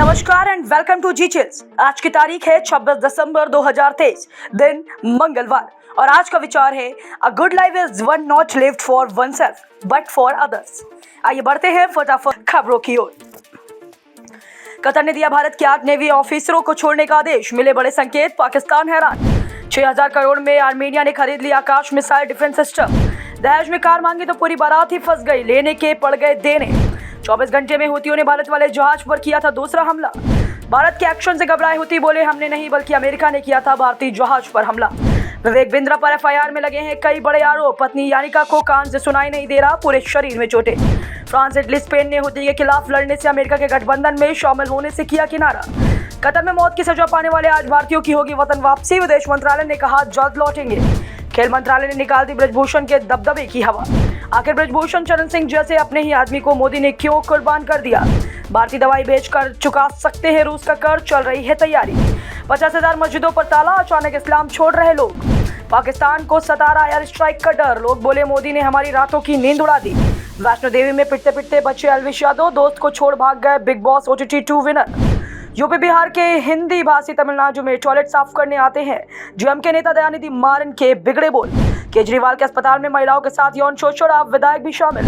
नमस्कार and welcome to G Chills. आज की तारीख है 26 दिसंबर 2023, दिन मंगलवार, और आज का विचार है a good life is one not lived for one self but for others. आइए बढ़ते हैं फटाफट खबरों की ओर। कतर ने दिया भारत के 8 नेवी ऑफिसरों को छोड़ने का आदेश, मिले बड़े संकेत, पाकिस्तान हैरान। 6,000 करोड़ में आर्मेनिया ने खरीद लिया आकाश मिसाइल डिफेंस सिस्टम। दहेज में कार मांगी तो पूरी बारात ही फंस गई, लेने के पड़ गए देने। 24 घंटे में हुतियों ने भारत वाले जहाज पर किया था दूसरा हमला। भारत के एक्शन से घबराए हुती बोले, हमने नहीं बल्कि अमेरिका ने किया था भारतीय जहाज पर हमला। विवेक बिंद्रा पर एफआईआर में लगे हैं कई बड़े आरोप। पत्नी यानिका को कान से सुनाई नहीं दे रहा, पूरे शरीर में चोटें। फ्रांस, इटली, स्पेन ने हुती के खिलाफ लड़ने से अमेरिका के गठबंधन में शामिल होने से किया किनारा। कतर में मौत की सजा पाने वाले आज भारतीयों की होगी वतन वापसी, विदेश मंत्रालय ने कहा जल्द लौटेंगे। खेल मंत्रालय ने निकाल दी ब्रजभूषण के दबदबे की हवा। आखिर ब्रजभूषण शरण सिंह जैसे अपने ही आदमी को मोदी ने क्यों कुर्बान कर दिया? भारतीय दवाई बेचकर चुका सकते हैं रूस का कर्ज, चल रही है तैयारी। 50,000 मस्जिदों पर ताला, अचानक इस्लाम छोड़ रहे लोग। पाकिस्तान को सता रहा एयर स्ट्राइक का डर, लोग बोले मोदी ने हमारी रातों की नींद उड़ा दी। वैष्णो देवी में पिटते पिटते बचे एल्विश यादव, दोस्त को छोड़ भाग गए big boss OTT 2 winner. UP Bihar के हिंदी भाषी तमिलनाडु में टॉयलेट साफ करने आते हैं जेएम के नेता दयानिधि मारन के बिगड़े बोल। केजरीवाल के अस्पताल में महिलाओं के साथ यौन शोषण, आप विधायक भी शामिल।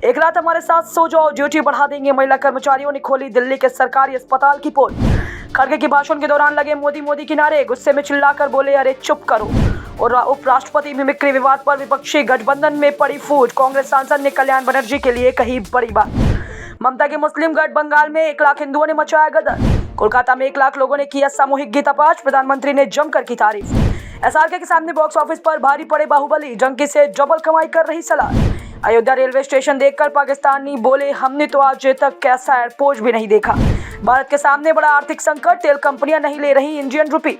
एक रात हमारे साथ सो जाओ, ड्यूटी बढ़ा देंगे, महिला कर्मचारियों ने खोली दिल्ली के सरकारी अस्पताल की पोल। खड़गे के भाषण के दौरान लगे मोदी मोदी किनारे, गुस्से में चिल्लाकर बोले अरे चुप करो। और उपराष्ट्रपति मिमिक्री विवाद पर विपक्षी गठबंधन में पड़ी फूट, कांग्रेस सांसद ने कल्याण बनर्जी के लिए कही बड़ी बात। ममता के मुस्लिम गढ़ बंगाल में 1 लाख हिंदुओं ने मचाया गदर। कोलकाता में 1 लाख लोगों ने किया सामूहिक गीतापाठ, प्रधानमंत्री ने जमकर की तारीफ। एसआरके के सामने बॉक्स ऑफिस पर भारी पड़े बाहुबली, जंकी से डबल कमाई कर रही सलाह। अयोध्या रेलवे स्टेशन देखकर पाकिस्तानी बोले, हमने तो आज तक कैसा एयरपोर्ट भी नहीं देखा। भारत के सामने बड़ा आर्थिक संकट, तेल कंपनियां नहीं ले रही इंडियन रुपी।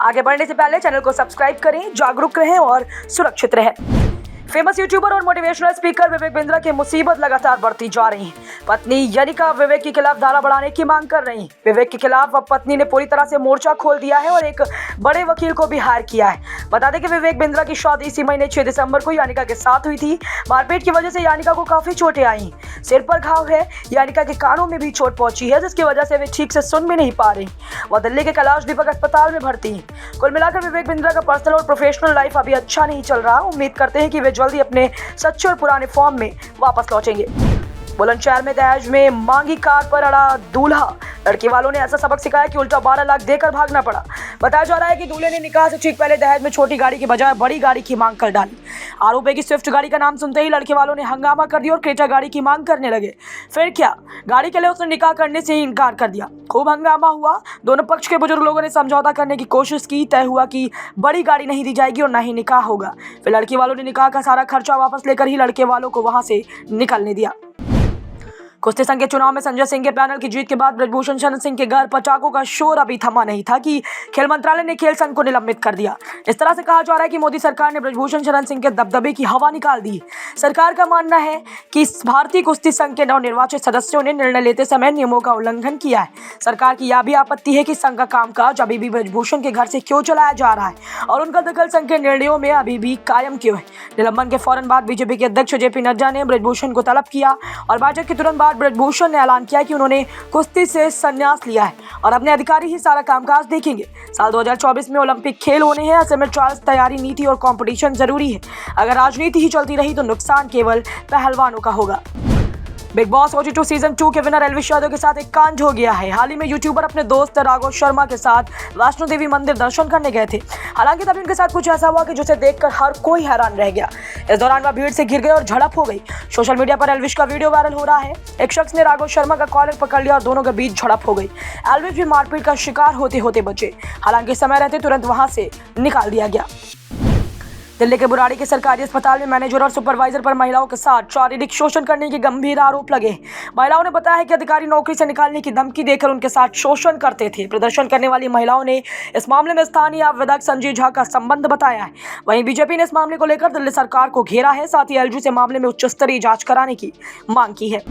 आगे बढ़ने से पहले चैनल को सब्सक्राइब करें, जागरूक रहें और सुरक्षित रहें। फेमस यूट्यूबर और मोटिवेशनल स्पीकर विवेक बिंद्रा की मुसीबत लगातार बढ़ती जा रही है। पत्नी यानिका विवेक के खिलाफ धारा बढ़ाने की मांग कर रही है। विवेक के खिलाफ अब पत्नी ने पूरी तरह से मोर्चा खोल दिया है और एक बड़े वकील को भी हायर किया है। बता दें कि विवेक बिंद्रा की शादी इसी महीने 6 दिसंबर को यानिका के साथ हुई थी। मारपीट की वजह से यानिका को काफी चोटें आई, सिर पर घाव है, यानिका के कानों में भी चोट पहुंची है, जिसकी वजह से वे ठीक से सुन भी नहीं पा रही। वह दिल्ली के कैलाश दीपक अस्पताल में भर्ती है। कुल मिलाकर विवेक बिंद्रा का पर्सनल और प्रोफेशनल लाइफ अभी अच्छा नहीं चल रहा। उम्मीद करते हैं कि वे जल्दी अपने सच्चे और पुराने फॉर्म में वापस लौटेंगे। बुलंदशहर में दहेज में मांगी कार पर अड़ा दूल्हा, लड़के वालों ने ऐसा सबक सिखाया कि उल्टा 12 लाख देकर भागना पड़ा। बताया जा रहा है कि दूल्हे ने निकाह से ठीक पहले दहेज में छोटी गाड़ी की बजाय बड़ी गाड़ी की मांग कर डाली। आरोप है कि स्विफ्ट गाड़ी का नाम सुनते ही लड़के वालों ने हंगामा कर दिया और क्रेटा गाड़ी की मांग करने लगे। फिर क्या, गाड़ी के लिए उसने निकाह करने से ही इनकार कर दिया। खूब हंगामा हुआ, दोनों पक्ष के बुजुर्ग लोगों ने समझौता करने की कोशिश की। तय हुआ कि बड़ी गाड़ी नहीं दी जाएगी और न ही निकाह होगा। फिर लड़की वालों ने निकाह का सारा खर्चा वापस लेकर ही लड़के वालों को वहां से निकलने दिया। कुश्ती संघ के चुनाव में संजय सिंह के पैनल की जीत के बाद ब्रजभूषण शरण सिंह के घर पटाखों का शोर अभी थमा नहीं था कि खेल मंत्रालय ने खेल संघ को निलंबित कर दिया। इस तरह से कहा जा रहा है कि मोदी सरकार ने ब्रजभूषण शरण सिंह के दबदबे की हवा निकाल दी। सरकार का मानना है कि भारतीय कुश्ती संघ के नवनिर्वाचित सदस्यों ने निर्णय लेते समय नियमों का उल्लंघन किया है। सरकार की यह भी आपत्ति है कि संघ का कामकाज अभी भी ब्रजभूषण के घर से क्यों चलाया जा रहा है और उनका दखल संघ के निर्णयों में अभी भी कायम क्यों है। निलंबन के फौरन बाद बीजेपी के अध्यक्ष JP नड्डा ने ब्रजभूषण को तलब किया और बैठक के तुरंत बाद ब्रजभूषण ने ऐलान किया कि उन्होंने कुश्ती से संन्यास लिया है और अपने अधिकारी ही सारा कामकाज देखेंगे। साल 2024 में ओलंपिक खेल होने हैं, ऐसे में ट्रायल्स, तैयारी, नीति और कंपटीशन जरूरी है। अगर राजनीति ही चलती रही तो नुकसान केवल पहलवानों का होगा। बिग बॉस OTT सीजन 2 के विनर एल्विश यादव के साथ एक कांड हो गया है। हाल ही में यूट्यूबर अपने दोस्त राघव शर्मा के साथ वैष्णो देवी मंदिर दर्शन करने गए थे। हालांकि तभी उनके साथ कुछ ऐसा हुआ कि जिसे देखकर हर कोई हैरान रह गया। इस दौरान वह भीड़ से घिर गए और झड़प हो गई। सोशल मीडिया पर एल्विश का वीडियो वायरल हो रहा है। एक शख्स ने राघव शर्मा का कॉलर पकड़ लिया और दोनों के बीच झड़प हो गई। एल्विश भी मारपीट का शिकार होते होते बचे, हालांकि समय रहते तुरंत वहां से निकाल दिया गया। दिल्ली के बुराड़ी के सरकारी अस्पताल में मैनेजर और सुपरवाइजर पर महिलाओं के साथ शारीरिक शोषण करने के गंभीर आरोप लगे। महिलाओं ने बताया है कि अधिकारी नौकरी से निकालने की धमकी देकर उनके साथ शोषण करते थे। प्रदर्शन करने वाली महिलाओं ने इस मामले में स्थानीय विधायक संजय झा का संबंध बताया है। वहीं बीजेपी ने इस मामले को लेकर दिल्ली सरकार को घेरा है, साथ ही एलजी से मामले में उच्च स्तरीय जांच कराने की मांग की है।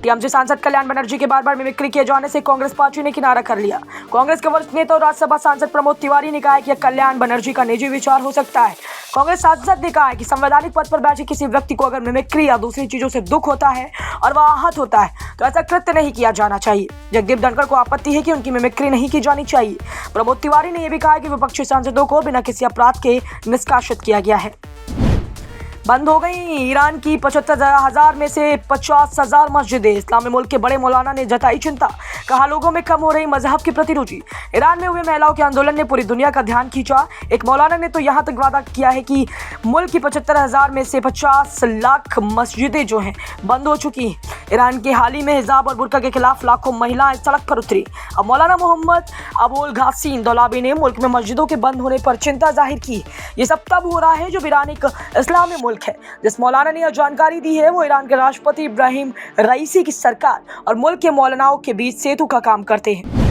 टीएमसी सांसद कल्याण बनर्जी के बार बार मिमिक्री किए जाने से कांग्रेस पार्टी ने किनारा कर लिया। कांग्रेस के वरिष्ठ नेता और राज्यसभा सांसद प्रमोद तिवारी ने कहा है कि कल्याण बनर्जी का निजी विचार हो सकता है। कांग्रेस सांसद ने कहा है कि संवैधानिक पद पर बैठे किसी व्यक्ति को अगर मिमिक्री या दूसरी चीजों से दुख होता है और वह आहत होता है तो ऐसा कृत्य नहीं किया जाना चाहिए। जगदीप धनखड़ को आपत्ति है कि उनकी मिमिक्री नहीं की जानी चाहिए। प्रमोद तिवारी ने यह भी कहा है कि विपक्षी सांसदों को बिना किसी अपराध के निष्कासित किया गया है। बंद हो गई ईरान की 75,000 में से 50,000 मस्जिदें। इस्लामी मुल्क के बड़े मौलाना ने जताई चिंता, कहा लोगों में कम हो रही मजहब की प्रति रुचि। ईरान में हुए महिलाओं के आंदोलन ने पूरी दुनिया का ध्यान खींचा। एक मौलाना ने तो यहाँ तक वादा किया है कि मुल्क की 75,000 में से 50 लाख मस्जिदें जो हैं बंद हो चुकी हैं। ईरान के हाल ही में हिजाब और बुर्का के खिलाफ लाखों महिलाएं सड़क पर उतरी। अब मौलाना मोहम्मद अबुल घासिन दौलाबी ने मुल्क में मस्जिदों के बंद होने पर चिंता जाहिर की। ये सब तब हो रहा है जब ईरान एक इस्लामी मुल्क है। जिस मौलाना ने यह जानकारी दी है वो ईरान के राष्ट्रपति इब्राहिम रईसी की सरकार और मुल्क के मौलानाओं के बीच सेतु का काम करते हैं।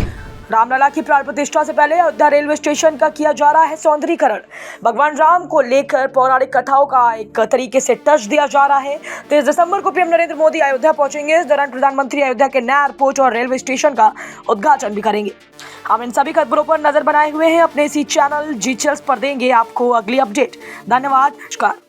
रामलला की प्राण प्रतिष्ठा से पहले अयोध्या रेलवे स्टेशन का किया जा रहा है सौंदर्यीकरण। भगवान राम को लेकर पौराणिक कथाओं का एक तरीके से टच दिया जा रहा है। 23 दिसंबर को पीएम नरेंद्र मोदी अयोध्या पहुंचेंगे। इस दौरान प्रधानमंत्री अयोध्या के नए एयरपोर्ट और रेलवे स्टेशन का उद्घाटन भी करेंगे। हम इन सभी खबरों पर नजर बनाए हुए हैं। अपने इसी चैनल जी चैनल्स पर देंगे आपको अगली अपडेट। धन्यवाद। नमस्कार।